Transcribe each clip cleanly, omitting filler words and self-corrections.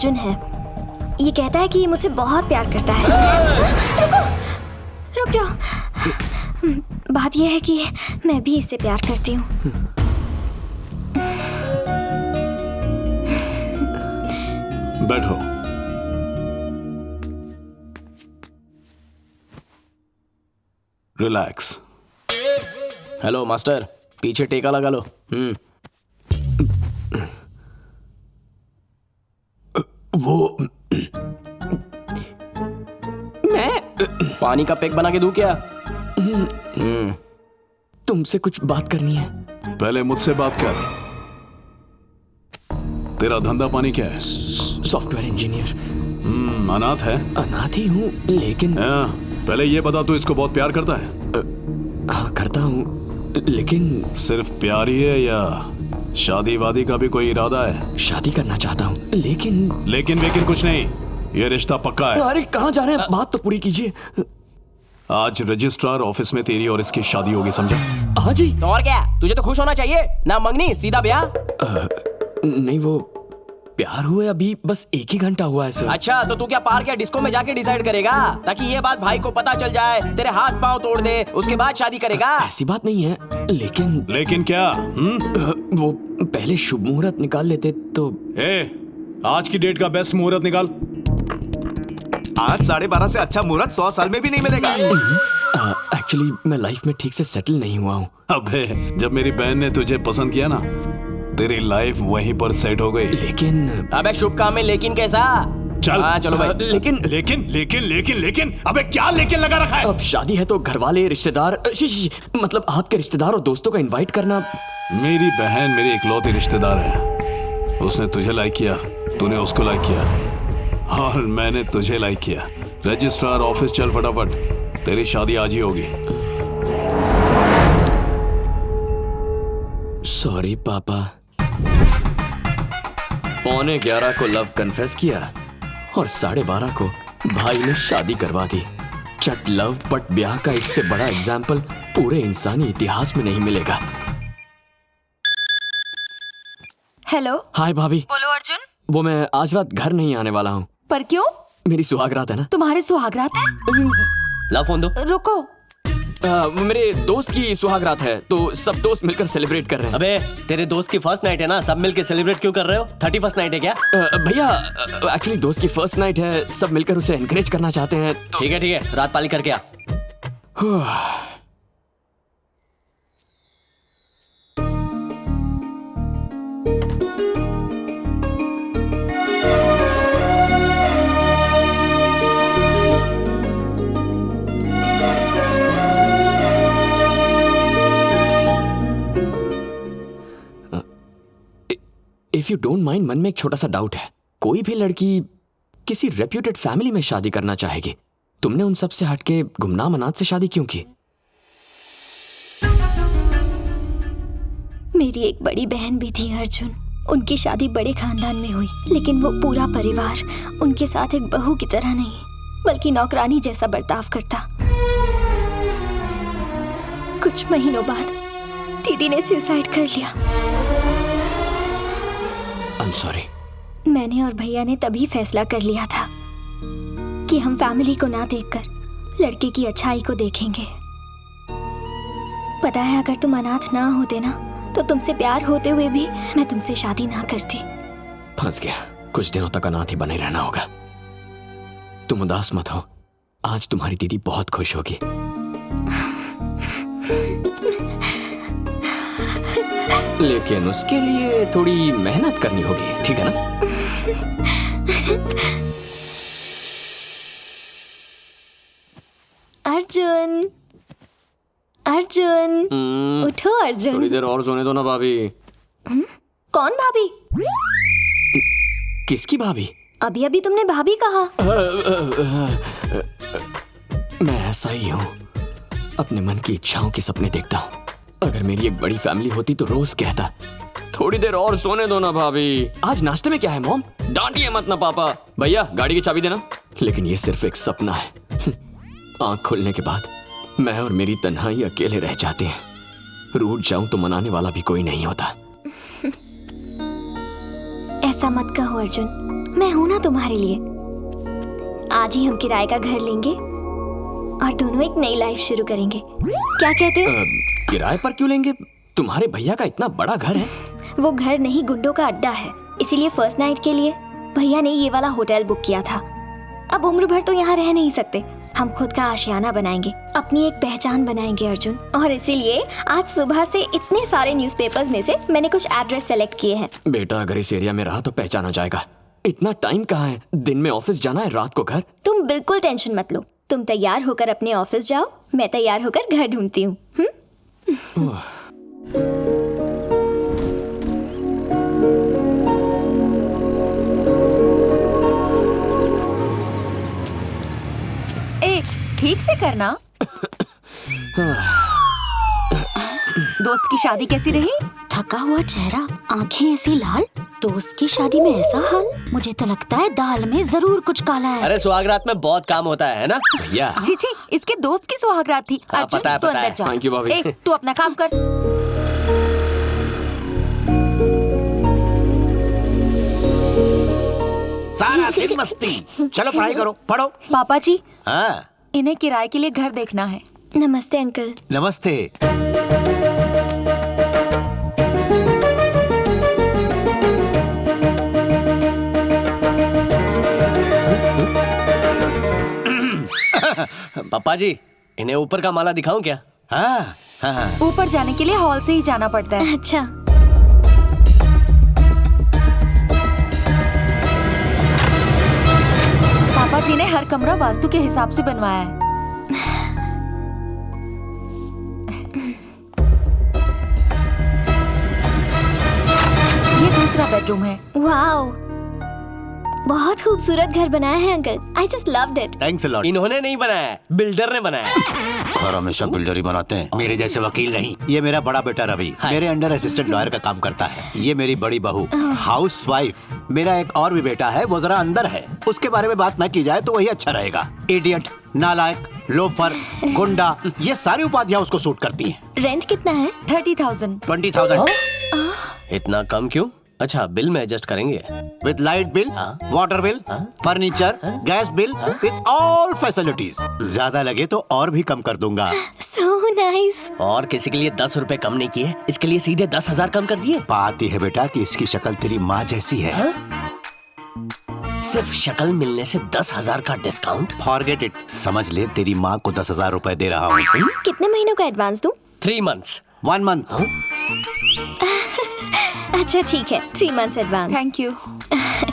अर्जुन है। ये कहता है कि ये मुझसे बहुत प्यार करता है। रुको, रुक जाओ। बात यह है कि मैं भी इससे प्यार करती हूँ। बैठो। रिलैक्स। हेलो मास्टर, पीछे टेका लगा लो। वो मैं पानी का पैक बना के दूं क्या? तुमसे कुछ बात करनी है। पहले मुझसे बात कर। तेरा धंधा पानी क्या है? Software engineer. अनाथ है? अनाथ ही हूँ, लेकिन पहले ये बता, तू इसको बहुत प्यार करता है? हाँ, करता हूँ, लेकिन सिर्फ प्यार ही है या शादी वादी का भी कोई इरादा है? शादी करना चाहता हूँ, लेकिन कुछ नहीं, ये रिश्ता पक्का है। अरे कहाँ जा रहे हैं? बात तो पूरी कीजिए। आज रजिस्ट्रार ऑफिस में तेरी और इसकी शादी होगी, समझा? हाँ जी। तो और क्या, तुझे तो खुश होना चाहिए ना। मंगनी सीधा ब्याह। नहीं, वो प्यार हुए अभी बस 1 ही घंटा हुआ है सर। अच्छा, तो तू क्या पार्क या डिस्को में जाके डिसाइड करेगा, ताकि ये बात भाई को पता चल जाए, तेरे हाथ पांव तोड़ दे, उसके बाद शादी करेगा? ऐसी बात नहीं है, लेकिन क्या? वो पहले शुभ मुहूर्त निकाल लेते तो। आज की डेट का बेस्ट मुहूर्त निकाल। आज 12:30 से अच्छा मुहूर्त 100 साल में भी नहीं मिलेगा। एक्चुअली मैं लाइफ में ठीक से सेटल नहीं हुआ हूँ। अबे, जब मेरी बहन ने तुझे पसंद किया ना, तेरी लाइफ वहीं पर सेट हो गई। लेकिन अबे शुभ काम में लेकिन कैसा? चल। चलो भाई। लेकिन अबे क्या लेकिन लगा रखा है? अब शादी है तो घर वाले, रिश्तेदार, मतलब आपके रिश्तेदार और दोस्तों को इनवाइट करना। मेरी बहन मेरी इकलौती रिश्तेदार है। उसने तुझे लाइक किया, तूने उसको लाइक किया, और मैंने तुझे लाइक किया। रजिस्ट्रार ऑफिस चल फटाफट, तेरी शादी आज ही होगी। सॉरी पापा। 11:15 को लव कन्फेस किया और 12:30 को भाई ने शादी करवा दी। चट लव पट ब्याह का इससे बड़ा एग्जाम्पल पूरे इंसानी इतिहास में नहीं मिलेगा। हेलो। हाय भाभी। बोलो अर्जुन। वो मैं आज रात घर नहीं आने वाला हूँ। पर क्यों? मेरी सुहागरात है ना। तुम्हारे सुहागरात है? ला फोन दो। रुको। मेरे दोस्त की सुहागरात है, तो सब दोस्त मिलकर सेलिब्रेट कर रहे हैं। अबे तेरे दोस्त की फर्स्ट नाइट है ना, सब मिलके सेलिब्रेट क्यों कर रहे हो? 31st नाइट है क्या? भैया एक्चुअली दोस्त की फर्स्ट नाइट है, सब मिलकर उसे एनकरेज करना चाहते हैं तो... ठीक है, रात पाली करके आ। इफ यू डोंट माइंड, मन में एक छोटा सा डाउट है। कोई भी लड़की किसी रेप्यूटेड फैमिली में शादी करना चाहेगी, तुमने उन सब से हटके गुमनाम अनाथ से शादी क्यों की? मेरी एक बड़ी बहन भी थी अर्जुन। उनकी शादी बड़े खानदान में हुई, लेकिन वो पूरा परिवार उनके साथ एक बहू की तरह नहीं, बल्कि नौकरानी जैसा बर्ताव करता। कुछ महीनों बाद दीदी ने सुसाइड कर लिया। I'm sorry. मैंने और भैया ने तभी फैसला कर लिया था कि हम फैमिली को ना देखकर लड़के की अच्छाई को देखेंगे। पता है, अगर तुम अनाथ ना होते ना, तो तुमसे प्यार होते हुए भी मैं तुमसे शादी ना करती। फंस गया। कुछ दिनों तक अनाथ ही बने रहना होगा। तुम उदास मत हो, आज तुम्हारी दीदी बहुत खुश होगी। लेकिन उसके लिए थोड़ी मेहनत करनी होगी, ठीक है ना? अर्जुन, अर्जुन, उठो अर्जुन। थोड़ी देर और सोने दो ना भाभी। कौन भाभी? किसकी भाभी? अभी अभी तुमने भाभी कहा। मैं ऐसा ही हूँ, अपने मन की इच्छाओं के सपने देखता हूँ। अगर मेरी एक बड़ी फैमिली होती तो रोज कहता, थोड़ी देर और सोने दो ना भाभी। आज नाश्ते में क्या है मॉम? डांटिए मत ना पापा। भैया गाड़ी की चाबी देना। लेकिन ये सिर्फ एक सपना है। आंख खुलने के बाद मैं और मेरी तन्हाई अकेले रह जाते हैं। रूठ जाऊं तो मनाने वाला भी कोई नहीं होता। ऐसा मत कहो अर्जुन, मैं हूं ना तुम्हारे लिए। आज ही हम किराए का घर लेंगे और दोनों एक नई लाइफ शुरू करेंगे। क्या कहते हो? किराए पर क्यों लेंगे? तुम्हारे भैया का इतना बड़ा घर है। वो घर नहीं, गुंडों का अड्डा है, इसीलिए फर्स्ट नाइट के लिए भैया ने ये वाला होटल बुक किया था। अब उम्र भर तो यहाँ रह नहीं सकते, हम खुद का आशियाना बनाएंगे, अपनी एक पहचान बनाएंगे अर्जुन। और इसीलिए आज सुबह से इतने सारे न्यूज़पेपर्स में से मैंने कुछ एड्रेस सेलेक्ट किए हैं। बेटा अगर इस एरिया में रहा तो पहचाना जाएगा। इतना टाइम कहाँ है? दिन में ऑफिस जाना है, रात को घर। तुम बिल्कुल टेंशन मत लो, तुम तैयार होकर अपने ऑफिस जाओ, मैं तैयार होकर घर ढूंढती हूँ। ए, ठीक से करना। दोस्त की शादी कैसी रही? थका हुआ चेहरा, आंखें ऐसी लाल, दोस्त की शादी में ऐसा हाल। मुझे तो लगता है दाल में जरूर कुछ काला है। अरे सुहागरात में बहुत काम होता है ना? भैया छी छी, इसके दोस्त की सुहागरात थी। अर्जुन पता है, तू पता अंदर है। जा। Thank you, भाभी। ए, तू अपना काम कर। सारा दिन मस्ती। चलो पढ़ाई करो, पढ़ो। पापा जी, हाँ, इन्हें किराए के लिए घर देखना है। नमस्ते अंकल। नमस्ते। पापा जी, इन्हें ऊपर का माला दिखाऊं क्या? हाँ, हाँ। ऊपर जाने के लिए हॉल से ही जाना पड़ता है। अच्छा, पापा जी ने हर कमरा वास्तु के हिसाब से बनवाया है। ये दूसरा बेडरूम है। वाओ, बहुत खूबसूरत घर बनाया है uncle. I just loved it. Thanks a lot. इन्होंने नहीं बनाया है, बिल्डर ने बनाया है। और हमेशा बिल्डर ही बनाते हैं, मेरे जैसे वकील नहीं। ये मेरा बड़ा बेटा रवि मेरे अंडर असिस्टेंट लॉयर का काम करता है। ये मेरी बड़ी बहू हाउसवाइफ। मेरा एक और भी बेटा है, वो जरा अंदर है, उसके बारे में बात न की जाए तो वही अच्छा रहेगा। इडियट, नालायक, लोफर, गुंडा, ये सारी उपाधियां उसको सूट करती हैं। रेंट कितना है? 30,000। 20,000 इतना कम क्यों? अच्छा, बिल में एडजस्ट करेंगे। With light bill, water bill, furniture, gas bill, with all facilities. ज्यादा लगे तो और भी कम कर दूंगा। So nice. और किसी के लिए 10 रुपए कम नहीं किए, इसके लिए सीधे 10,000 कम कर दिए। बात यह है बेटा कि इसकी शक्ल तेरी माँ जैसी है। सिर्फ शक्ल मिलने से 10,000 का डिस्काउंट? Forget it. समझ ले तेरी माँ को 10,000 रुपए दे रहा हूँ। कितने महीनों का एडवांस दूं? 3 months। 1 month। अच्छा ठीक है, 3 months एडवांस। Thank you.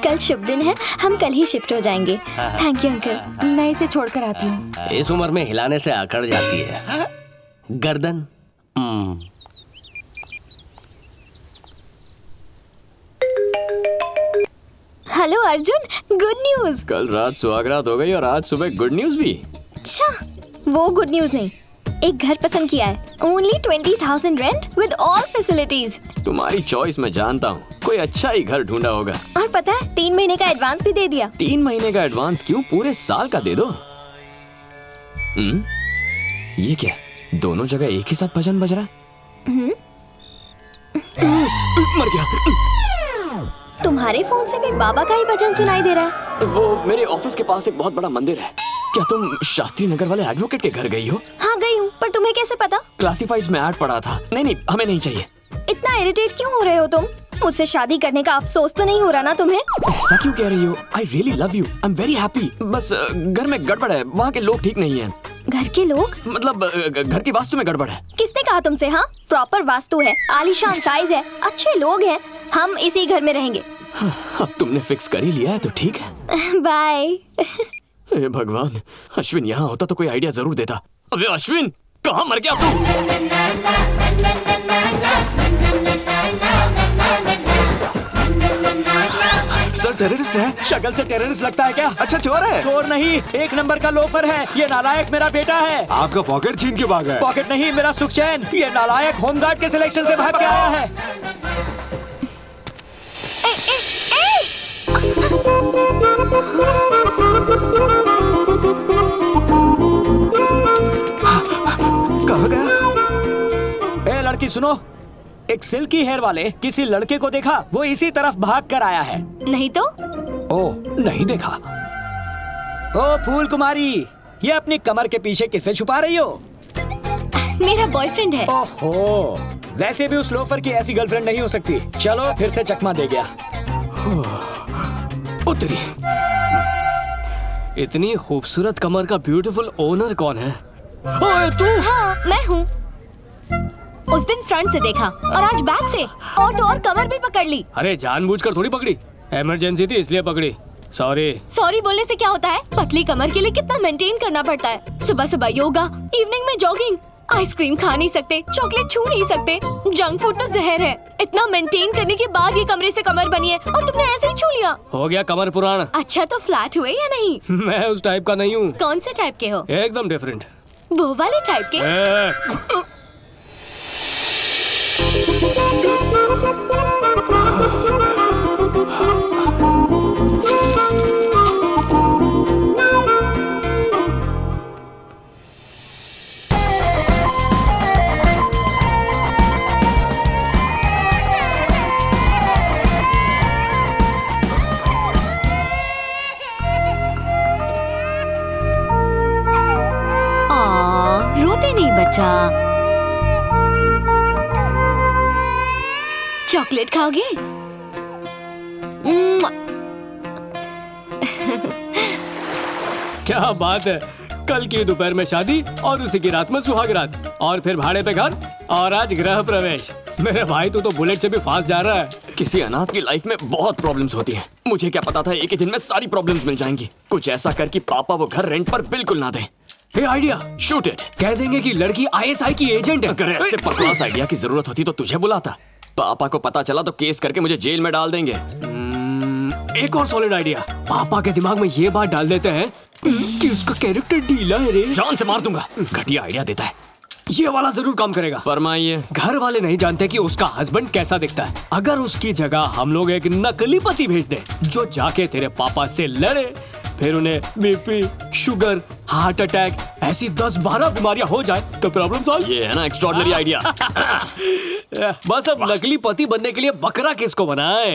कल शुभ दिन है, हम कल ही शिफ्ट हो जाएंगे। Thank you uncle. मैं इसे छोड़कर आती हूँ। इस उम्र में हिलाने से अकड़ जाती है गर्दन। Hello Arjun, good news. कल रात सुहागरात हो गई और आज सुबह गुड न्यूज भी। अच्छा, वो गुड न्यूज नहीं, एक घर पसंद किया है। Only 20,000 rent with all facilities. तुम्हारी चॉइस मैं जानता हूँ, कोई अच्छा ही घर ढूंढा होगा। और पता है 3 महीने का एडवांस भी दे दिया। 3 महीने का एडवांस क्यों, पूरे साल का दे दो। ये क्या, दोनों जगह एक ही साथ भजन बज रहा है? मर गया। तुम्हारे फोन से भी बाबा का ही भजन सुनाई दे रहा है। वो मेरे ऑफिस के पास एक बहुत बड़ा मंदिर है। क्या तुम शास्त्री नगर वाले एडवोकेट के घर गई हो? हाँ गई हूँ, पर तुम्हें कैसे पता? क्लासिफाइड्स में ऐड पड़ा था। नहीं, हमें नहीं चाहिए। इतना इरिटेट क्यों हो रहे हो तुम? मुझसे शादी करने का अफसोस तो नहीं हो रहा ना तुम्हें? ऐसा क्यों कह रही हो? I really love you, I am very happy. बस घर में गड़बड़ है, वहाँ के लोग ठीक नहीं हैं। घर के लोग? मतलब घर की वास्तु में गड़बड़ है। किसने कहा तुमसे? हाँ, प्रॉपर वास्तु है, आलीशान साइज है, अच्छे लोग हैं, हम इसी घर में रहेंगे। अब तुमने फिक्स कर ही लिया है तो ठीक है। बाय। हे भगवान, अश्विन यहाँ होता तो कोई आइडिया जरूर देता। अबे अश्विन, कहाँ मर गया तू? सर टेररिस्ट है। शक्ल से टेररिस्ट लगता है क्या? अच्छा चोर है। चोर नहीं, 1 नंबर का लोफर है। ये नालायक मेरा बेटा है। आपका पॉकेट छीन के भाग गया। पॉकेट नहीं, मेरा सुखचैन। ये नालायक होमगार्ड के सिलेक्शन से भाग के आया है। कहाँ गया? ए लड़की सुनो, एक सिल्की हेयर वाले किसी लड़के को देखा, वो इसी तरफ भाग कर आया है। नहीं तो ओ, नहीं देखा। ओ फूल कुमारी, ये अपनी कमर के पीछे किसे छुपा रही हो? मेरा बॉयफ्रेंड है। ओहो, वैसे भी उस लोफर की ऐसी गर्लफ्रेंड नहीं हो सकती। चलो फिर से चकमा दे गया। ओ तेरी, इतनी खूबसूरत कमर का ब्यूटीफुल ओनर कौन है? ओए तू? हाँ, मैं हूँ। उस दिन फ्रंट से देखा और आज बैक से, और तो और कमर भी पकड़ ली। अरे जानबूझकर थोड़ी पकड़ी, इमरजेंसी थी इसलिए पकड़ी। सॉरी बोलने से क्या होता है? पतली कमर के लिए कितना मेंटेन करना पड़ता है। सुबह सुबह योगा, इवनिंग में जॉगिंग, आइसक्रीम खा नहीं सकते, चॉकलेट छू नहीं सकते, जंक फूड तो जहर है। इतना मेंटेन करने के बाद ये कमरे से कमर बनी है और तुमने ऐसे ही छू लिया। हो गया कमर पुराना। अच्छा तो फ्लैट हुए या नहीं? मैं उस टाइप का नहीं हूँ। कौन से टाइप के हो? एकदम डिफरेंट। वो वाले टाइप के? रोते नहीं बच्चा। चॉकलेट खाओगे? क्या बात है, कल की दोपहर में शादी और उसी की रात में सुहाग रात, और फिर भाड़े पे घर, और आज गृह प्रवेश। मेरे भाई तू तो बुलेट से भी फास्ट जा रहा है। किसी अनाथ की लाइफ में बहुत प्रॉब्लम्स होती हैं। मुझे क्या पता था एक ही दिन में सारी प्रॉब्लम्स मिल जाएंगी। कुछ ऐसा कर कि पापा वो घर रेंट पर बिल्कुल ना दें। हे आइडिया, शूट इट। कह देंगे कि लड़की ISI की एजेंट है। अगर ऐसे बकवास आइडिया की जरूरत होती तो तुझे बुलाता। पापा को पता चला तो केस करके मुझे जेल में डाल देंगे। एक और सॉलिड आइडिया, पापा के दिमाग में ये बात डाल देते हैं कि उसका कैरेक्टर ढीला है रे। जान से मार दूंगा। घटिया आइडिया देता है। ये वाला जरूर काम करेगा। फरमाइए। घर वाले नहीं जानते कि उसका हस्बैंड कैसा दिखता है। अगर उसकी जगह हम लोग एक नकली पति भेज दे जो जाके तेरे पापा से लड़े, फिर उन्हें BP, शुगर, हार्ट अटैक ऐसी 10-12 बीमारियां हो जाए तो प्रॉब्लम सॉल्व। ये है ना एक्स्ट्रॉर्डिनरी आइडिया। बस अब नकली पति बनने के लिए बकरा किसको बनाए?